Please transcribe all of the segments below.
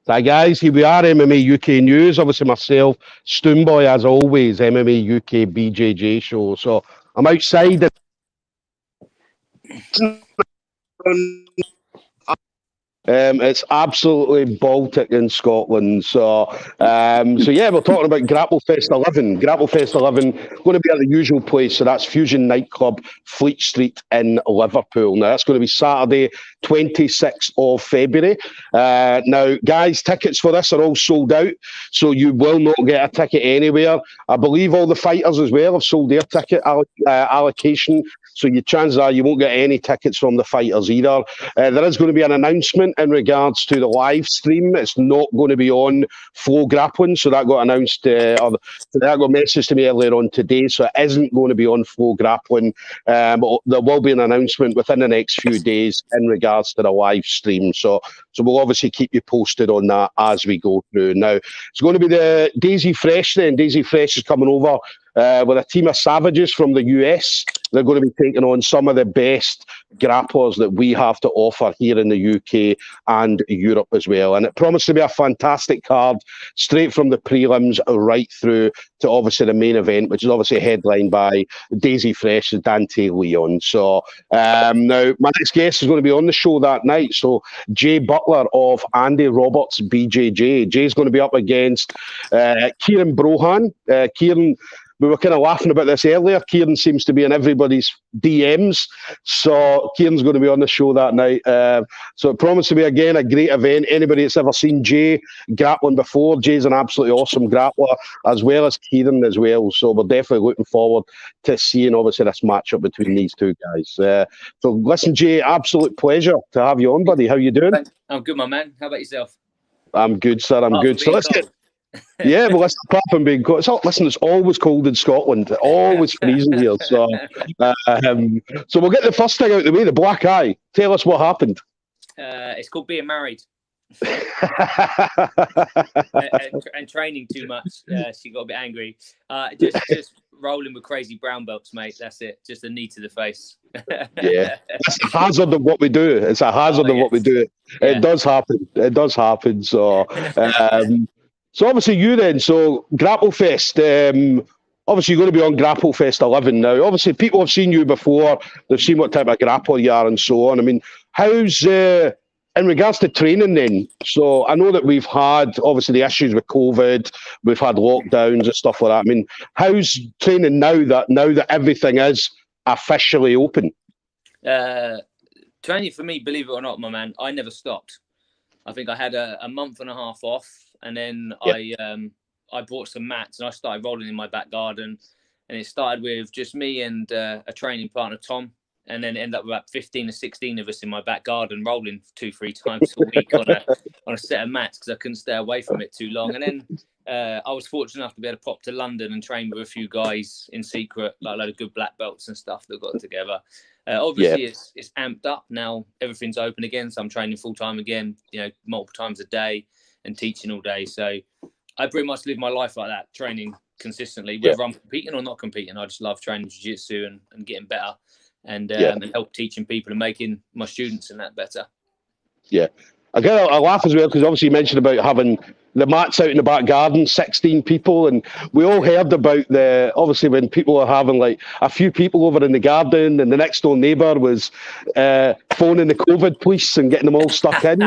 Hi guys, here we are, MMA UK News. Obviously myself, Stoomboy as always, MMA UK BJJ show. So I'm outside. It's absolutely Baltic in Scotland. So yeah, we're talking about Grapplefest 11. Grapplefest 11 going to be at the usual place. So that's Fusion Nightclub, Fleet Street in Liverpool. Now that's going to be Saturday, 26th of February. Now, guys, tickets for this are all sold out, so you will not get a ticket anywhere. I believe all the fighters as well have sold their ticket allocation. So your chances are you won't get any tickets from the fighters either. There is going to be an announcement in regards to the live stream. It's not going to be on Flow Grappling, so that got announced, or that got messaged to me earlier on today. So it isn't going to be on Flow Grappling, but there will be an announcement within the next few days in regards to the live stream. So we'll obviously keep you posted on that as we go through. Now it's going to be the Daisy Fresh. Then Daisy Fresh is coming over with a team of savages from the US. They're going to be taking on some of the best grapplers that we have to offer here in the UK and Europe as well. And it promised to be a fantastic card, straight from the prelims right through to obviously the main event, which is obviously headlined by Daisy Fresh and Dante Leon. So now my next guest is going to be on the show that night. So Jay Butler of Andy Roberts BJJ. Jay's going to be up against Ciaran Brohan. Ciaran, we were kind of laughing about this earlier. Ciaran seems to be in everybody's DMs. So Ciaran's going to be on the show that night. So it promised to be, again, a great event. Anybody that's ever seen Jay grappling before, Jay's an absolutely awesome grappler, as well as Ciaran as well. So we're definitely looking forward to seeing, obviously, this matchup between these two guys. So listen, Jay, absolute pleasure to have you on, buddy. How you doing? I'm good, my man. How about yourself? I'm good, sir. I'm good. So let's get... Yeah, well, let's apart from being cold. Listen, it's always cold in Scotland. Always freezing here. So we'll get the first thing out of the way, the black eye. Tell us what happened. It's called being married. and training too much. She got a bit angry. Just rolling with crazy brown belts, mate. That's it. Just a knee to the face. Yeah, that's the hazard of what we do. It's a hazard of what we do. It does happen. It does happen. So, so obviously you then. So Grapplefest. Obviously, you're going to be on Grapplefest 11 now. Obviously, people have seen you before. They've seen what type of grappler you are and so on. I mean, how's in regards to training then? So I know that we've had, obviously, the issues with COVID. We've had lockdowns and stuff like that. I mean, how's training now that everything is officially open? Training for me, believe it or not, my man, I never stopped. I think I had a month and a half off, and then I bought some mats and I started rolling in my back garden, and it started with just me and a training partner, Tom, and then ended up with about 15 or 16 of us in my back garden rolling 2-3 times a week on a set of mats because I couldn't stay away from it too long. And then I was fortunate enough to be able to pop to London and train with a few guys in secret, like a load of good black belts and stuff that got together. Obviously, it's amped up now. Everything's open again, so I'm training full time again. Multiple times a day and teaching all day. So I pretty much live my life like that, training consistently, whether I'm competing or not competing. I just love training jiu-jitsu and getting better and help teaching people and making my students and that better. Yeah. Again, I laugh as well because obviously you mentioned about having the mats out in the back garden, 16 people, and we all heard about obviously when people are having like a few people over in the garden and the next door neighbour was phoning the COVID police and getting them all stuck in.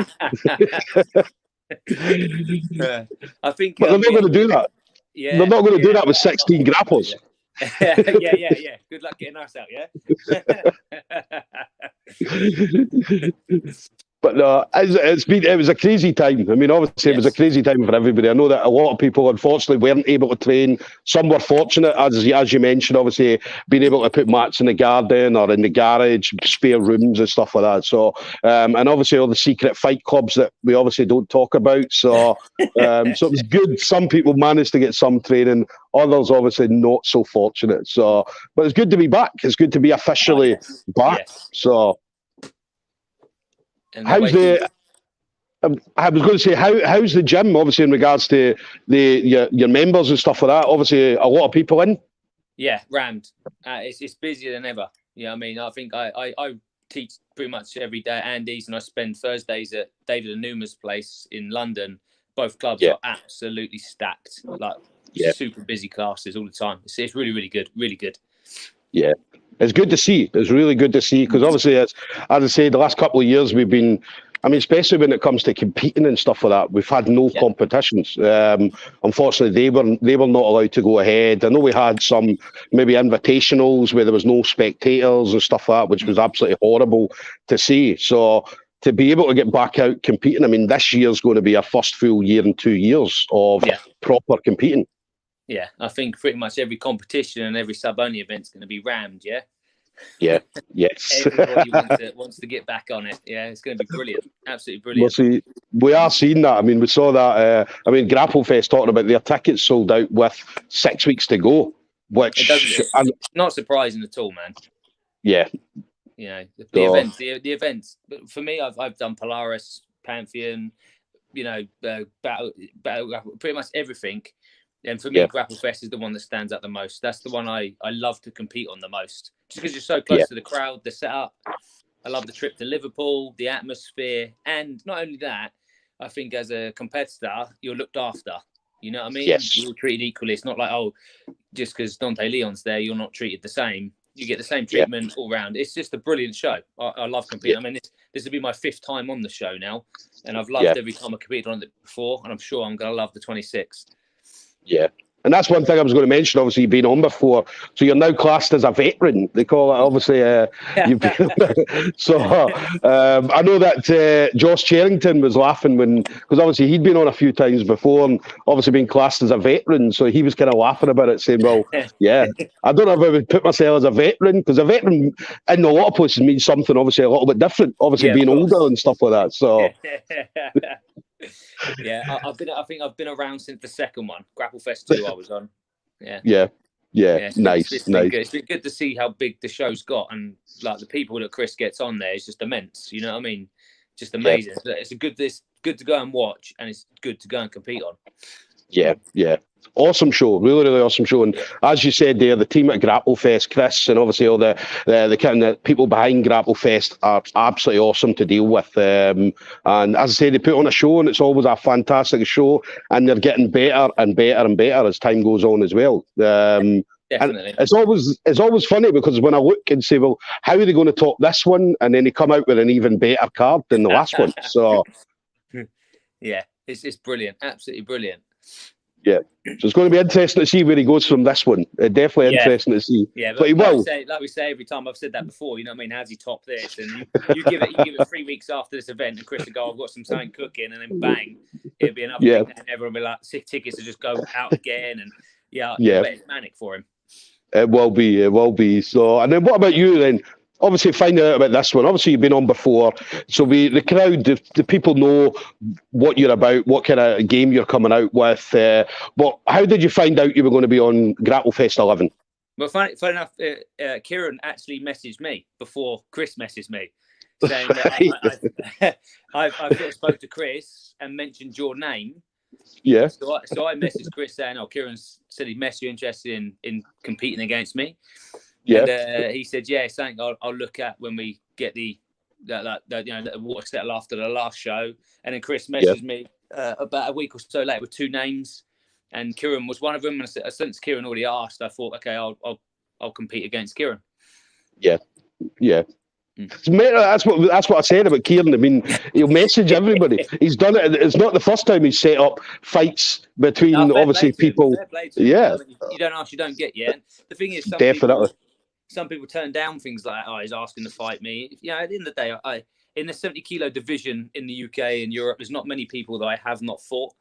I think but they're not going to do that. Yeah, they're not going to do that with 16 grapplers. Yeah. Good luck getting us out, yeah? But no, it was a crazy time. I mean, obviously, It was a crazy time for everybody. I know that a lot of people, unfortunately, weren't able to train. Some were fortunate, as you mentioned, obviously, being able to put mats in the garden or in the garage, spare rooms and stuff like that. So, and obviously, all the secret fight clubs that we obviously don't talk about. So, so it was good. Some people managed to get some training. Others, obviously, not so fortunate. So, but it's good to be back. It's good to be officially back. Yes. So. How's the? I was going to say, how's the gym? Obviously, in regards to your members and stuff like that. Obviously, a lot of people in. Yeah, rammed. It's busier than ever. Yeah, I mean, I think I teach pretty much every day at Andy's, and I spend Thursdays at David Anuma's place in London. Both clubs are absolutely stacked, like super busy classes all the time. It's really, really good, really good. Yeah, it's good to see. It's really good to see, because obviously, as I say, the last couple of years we've been, I mean, especially when it comes to competing and stuff like that, we've had no competitions. Unfortunately, they were not allowed to go ahead. I know we had some maybe invitationals where there was no spectators and stuff like that, which was absolutely horrible to see. So to be able to get back out competing, I mean, this year's going to be our first full year in 2 years of proper competing. Yeah, I think pretty much every competition and every sub-only event's going to be rammed, yeah? Yeah, yes. Everybody wants to get back on it. Yeah, it's going to be brilliant. Absolutely brilliant. Well, see, we are seeing that. I mean, we saw that. I mean, Grapplefest talking about their tickets sold out with 6 weeks to go, which... It's not surprising at all, man. Yeah. You know, the events. For me, I've done Polaris, Pantheon, you know, battle, pretty much everything. And for me, Grapplefest is the one that stands out the most. That's the one I love to compete on the most. Just because you're so close to the crowd, the setup. I love the trip to Liverpool, the atmosphere. And not only that, I think as a competitor, you're looked after. You know what I mean? Yes. You're treated equally. It's not like, oh, just because Dante Leon's there, you're not treated the same. You get the same treatment all round. It's just a brilliant show. I love competing. I mean, this will be my 5th time on the show now. And I've loved every time I competed on it before. And I'm sure I'm going to love the 26th. Yeah. And that's one thing I was going to mention. Obviously, you've been on before, so you're now classed as a veteran. They call it, obviously. You've been, so I know that Josh Cherrington was laughing because obviously he'd been on a few times before, and obviously being classed as a veteran. So he was kind of laughing about it, saying, "Well, yeah, I don't know if I would put myself as a veteran, because a veteran in a lot of places means something obviously a little bit different. Obviously, being older and stuff like that." So. Yeah, I think I've been around since the second one, Grapplefest 2. I was on. Yeah. Nice. It's been good. It's been good to see how big the show's got, and like the people that Chris gets on there is just immense. You know what I mean? Just amazing. It's good to go and watch, and it's good to go and compete on. Yeah. Awesome show, really awesome show. And as you said there, the team at Grapplefest, Chris, and obviously all the kind of people behind Grapplefest are absolutely awesome to deal with. And as I say, they put on a show, and it's always a fantastic show, and they're getting better and better and better as time goes on as well. Definitely. And it's always funny, because when I look and say, well, how are they going to top this one? And then they come out with an even better card than the last one. So yeah, it's brilliant, absolutely brilliant. Yeah, so it's going to be interesting to see where he goes from this one. Definitely interesting to see. Yeah, but like we say every time, I've said that before. You know what I mean? How's he top this? And you give it 3 weeks after this event, and Chris will go, "I've got something cooking," and then bang, it'll be another thing, and everyone will be like, tickets will just go out again, and it's manic for him. It will be. So, and then what about you then? Obviously, find out about this one. Obviously, you've been on before, so the crowd, the people know what you're about, what kind of game you're coming out with. But how did you find out you were going to be on Grapplefest 11? Well, funny enough, Ciaran actually messaged me before Chris messaged me, saying that I sort of spoke to Chris and mentioned your name. Yeah. So I messaged Chris saying, "Oh, Ciaran said he'd mess you interested in competing against me." Yeah. And he said, "Yeah, something I'll look at when we get the water settle after the last show." And then Chris messaged me about a week or so later with 2 names, and Ciaran was one of them. And since Ciaran already asked, I thought, okay, I'll compete against Ciaran. Yeah. That's what I said about Ciaran. I mean, he'll message everybody. He's done it. It's not the first time he's set up fights between obviously people. Yeah. You don't ask, you don't get. Yeah. And the thing is, some people turn down things like, "Oh, he's asking to fight me." You know, at the end of the day, in the 70-kilo division in the UK and Europe, there's not many people that I have not fought.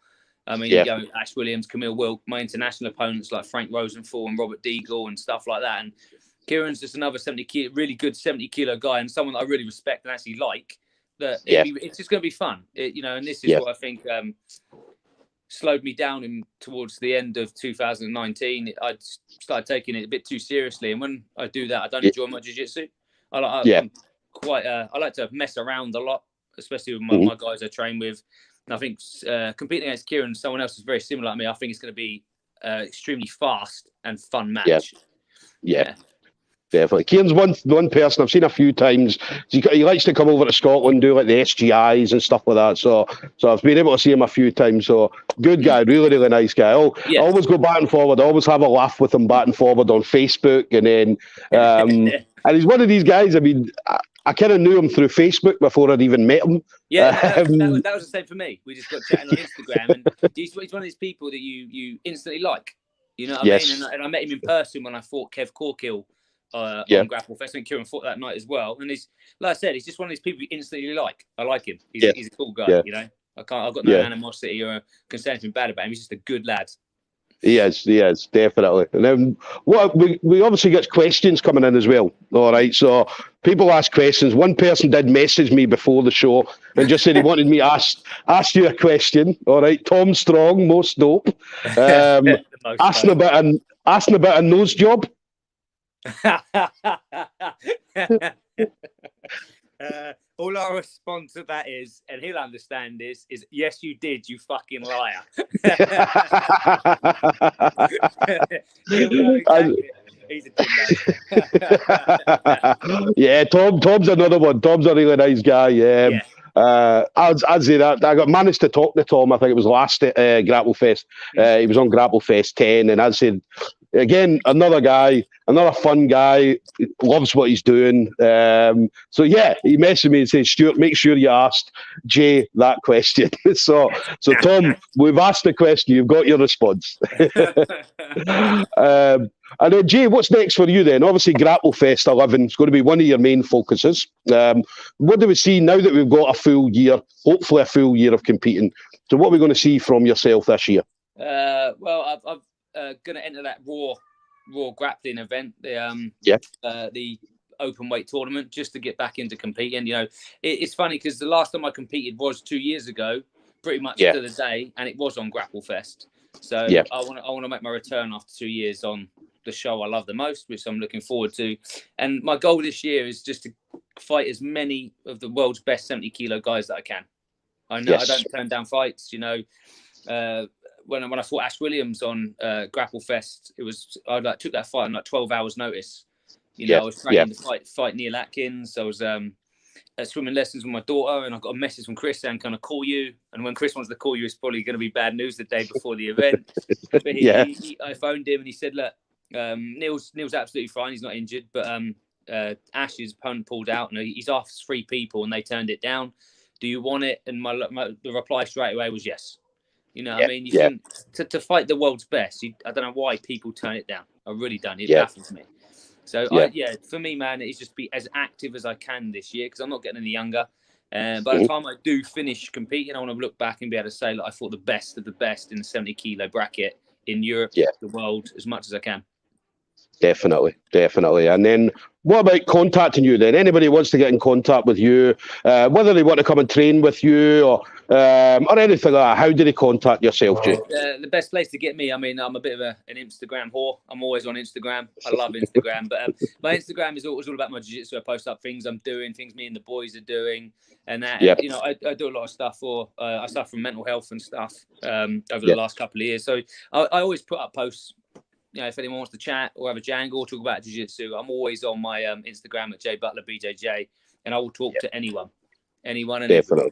I mean, you know, Ash Williams, Camille Wilk, my international opponents like Frank Rosenthal and Robert Deagle and stuff like that. And Ciaran's just another really good 70-kilo guy, and someone that I really respect and actually like. It's just going to be fun, and this is what I think slowed me down towards the end of 2019. I started taking it a bit too seriously, and when I do that, I don't enjoy my jiu-jitsu. I like to mess around a lot, especially with my guys I train with. And I think competing against Ciaran, someone else is very similar like me, I think it's going to be extremely fast and fun match. Yeah. Definitely. Ciaran's one person I've seen a few times. He likes to come over to Scotland, do like the SGIs and stuff like that. So I've been able to see him a few times. So good guy, really, really nice guy. I always go back and forward. I always have a laugh with him back and forward on Facebook. And then, and he's one of these guys, I mean, I kind of knew him through Facebook before I'd even met him. Yeah, that was the same for me. We just got chatting on Instagram. And he's one of these people that you instantly like. You know what I mean? And I met him in person when I fought Kev Corkill. On Grapplefest. I think Ciaran fought that night as well. And he's, like I said, he's just one of these people you instantly like. I like him. He's a cool guy, you know. I've got no animosity or concern anything bad about him. He's just a good lad. He is, definitely. And then we obviously get questions coming in as well. All right, so people ask questions. One person did message me before the show and just said he wanted me to ask you a question. All right, Tom Strong, most dope. Asking about a nose job. All I'll respond to that is, and he'll understand this, is yes, you did, you fucking liar. He's a good lad. Yeah, Tom's another one. Tom's a really nice guy. I'd say that I managed to talk to Tom. I think it was last Grapplefest. He was on Grapplefest 10, and I'd say, again, another guy, another fun guy, loves what he's doing. So yeah, he messaged me and said, Stuart, make sure you asked Jay that question. so Tom, we've asked the question, you've got your response. And then Jay, what's next for you then? Obviously Grapplefest 11 is going to be one of your main focuses. What do we see now that we've got a full year, hopefully a full year of competing? So what are we going to see from yourself this year? Well, I've going to enter that raw grappling event, the open weight tournament, just to get back into competing. You know, it's funny because the last time I competed was 2 years ago, pretty much to the day, and it was on Grapplefest. So I want to make my return after 2 years on the show I love the most, which I'm looking forward to. And my goal this year is just to fight as many of the world's best 70 kilo guys that I can. I know I don't turn down fights. You know, when I fought Ash Williams on Grapplefest, I took that fight on 12 hours notice. You know, I was training to fight Neil Atkins. I was at swimming lessons with my daughter, and I got a message from Chris saying, "Can I call you?" And when Chris wants to call you, it's probably going to be bad news the day before the event. But I phoned him and he said, "Look, Neil's absolutely fine. He's not injured, but Ash's opponent pulled out, and he's asked 3 people, and they turned it down. Do you want it?" And the reply straight away was yes. You know what I mean? You think to fight the world's best, I don't know why people turn it down. I really don't. It baffles me. So, for me, man, it's just be as active as I can this year because I'm not getting any younger. By the time I do finish competing, I want to look back and be able to say, I fought the best of the best in the 70 kilo bracket in Europe, the world, as much as I can. Definitely. And then what about contacting you then? Anybody wants to get in contact with you, whether they want to come and train with you or anything like that, how do they contact yourself, Jay? The best place to get me, I mean, I'm a bit of an Instagram whore. I'm always on Instagram. I love Instagram. But my Instagram is all about my jiu-jitsu. I post up things I'm doing, things me and the boys are doing. And that, you know, I do a lot of stuff I suffer from mental health and stuff over the last couple of years. So I always put up posts. You know, if anyone wants to chat or have a jangle or talk about jiu-jitsu, I'm always on my Instagram at J Butler BJJ, and I will talk to anyone and definitely.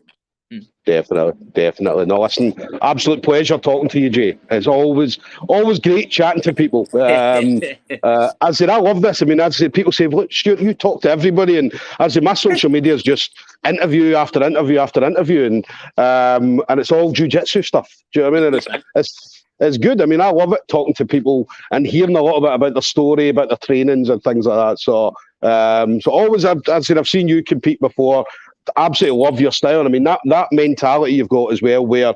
Definitely. No, listen, absolute pleasure talking to you, Jay. It's always great chatting to people. I said, I love this. I mean, I said, people say, look, Stuart, you talk to everybody, and I said, my social media is just interview after interview after interview, and it's all jiu-jitsu stuff. Do you know what I mean? And it's good. I mean, I love it talking to people and hearing a little bit about their story, about their trainings and things like that. So, always, I've seen you compete before. Absolutely love your style. And I mean, that mentality you've got as well, where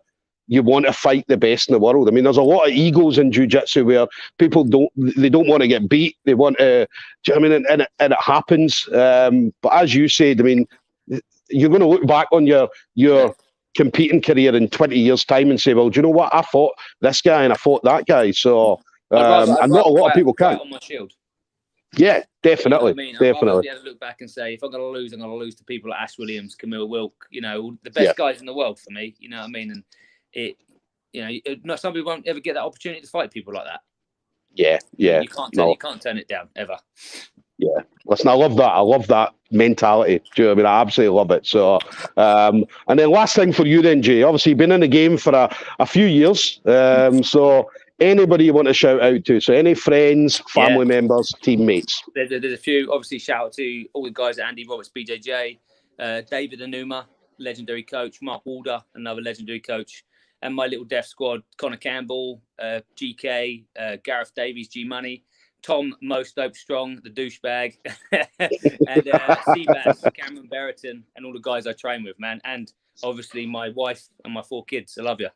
you want to fight the best in the world. I mean, there's a lot of egos in jiu-jitsu where people don't want to get beat. They want to, do you know what I mean? And it happens. But as you said, I mean, you're going to look back on your competing career in 20 years' time and say, well, do you know what? I fought this guy and I fought that guy. So, and not a lot of people can. On my shield. Yeah, definitely. You know what I mean? Definitely. I'd rather look back and say, if I'm going to lose, I'm going to lose to people like Ash Williams, Camille Wilk, you know, the best guys in the world for me. You know what I mean? And some people won't ever get that opportunity to fight people like that. Yeah. You can't turn it down ever. Yeah, listen, I love that. I love that mentality. Do you know what I mean? I absolutely love it. So, and then last thing for you, then, Jay. Obviously, you've been in the game for a few years. So, anybody you want to shout out to? So, any friends, family members, teammates? There's a few. Obviously, shout out to all the guys at Andy Roberts, BJJ, David Anuma, legendary coach, Mark Walder, another legendary coach, and my little deaf squad: Connor Campbell, GK, Gareth Davies, G Money. Tom Most Dope Strong, the douchebag, and Seabass, Cameron Berriton, and all the guys I train with, man. And obviously my wife and my 4 kids. I love you.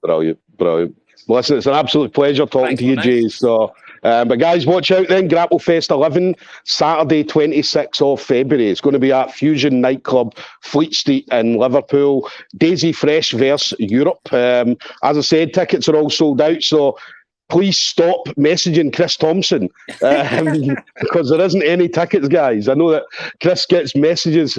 Brilliant. Well, listen, it's an absolute pleasure talking to you, Jay. So, but guys, watch out then. Grapplefest 11, Saturday, 26th of February. It's going to be at Fusion Nightclub, Fleet Street in Liverpool. Daisy Fresh versus Europe. As I said, tickets are all sold out. So, please stop messaging Chris Thompson because there isn't any tickets, guys. I know that Chris gets messages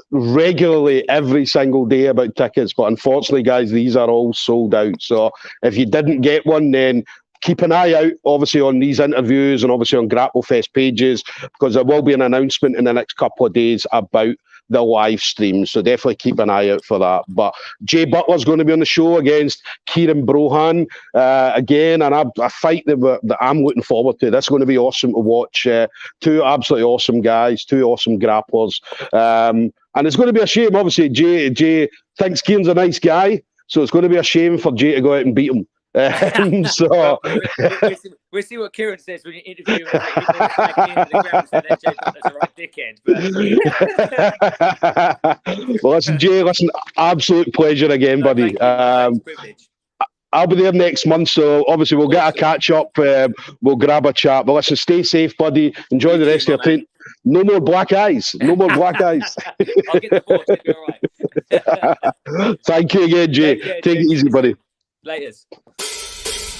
regularly every single day about tickets, but unfortunately, guys, these are all sold out. So if you didn't get one, then keep an eye out, obviously, on these interviews and obviously on Grapplefest pages, because there will be an announcement in the next couple of days about the live stream. So definitely keep an eye out for that. But Jay Butler's going to be on the show against Ciaran Brohan again, and a fight that I'm looking forward to. That's going to be awesome to watch. 2 absolutely awesome guys, 2 awesome grapplers. And it's going to be a shame, obviously, Jay thinks Ciaran's a nice guy, so it's going to be a shame for Jay to go out and beat him. So we'll see what Ciaran says when you interview him. That's a right dickhead. Well, listen, Jay, absolute pleasure again, buddy. I'll be there next month, so obviously we'll get a catch up. We'll grab a chat. But listen, stay safe, buddy. Enjoy the rest of your training. No more black eyes. No more black eyes. I'll get the horse. It'll be all right. Thank you again, Jay. Take it easy, buddy. Laters.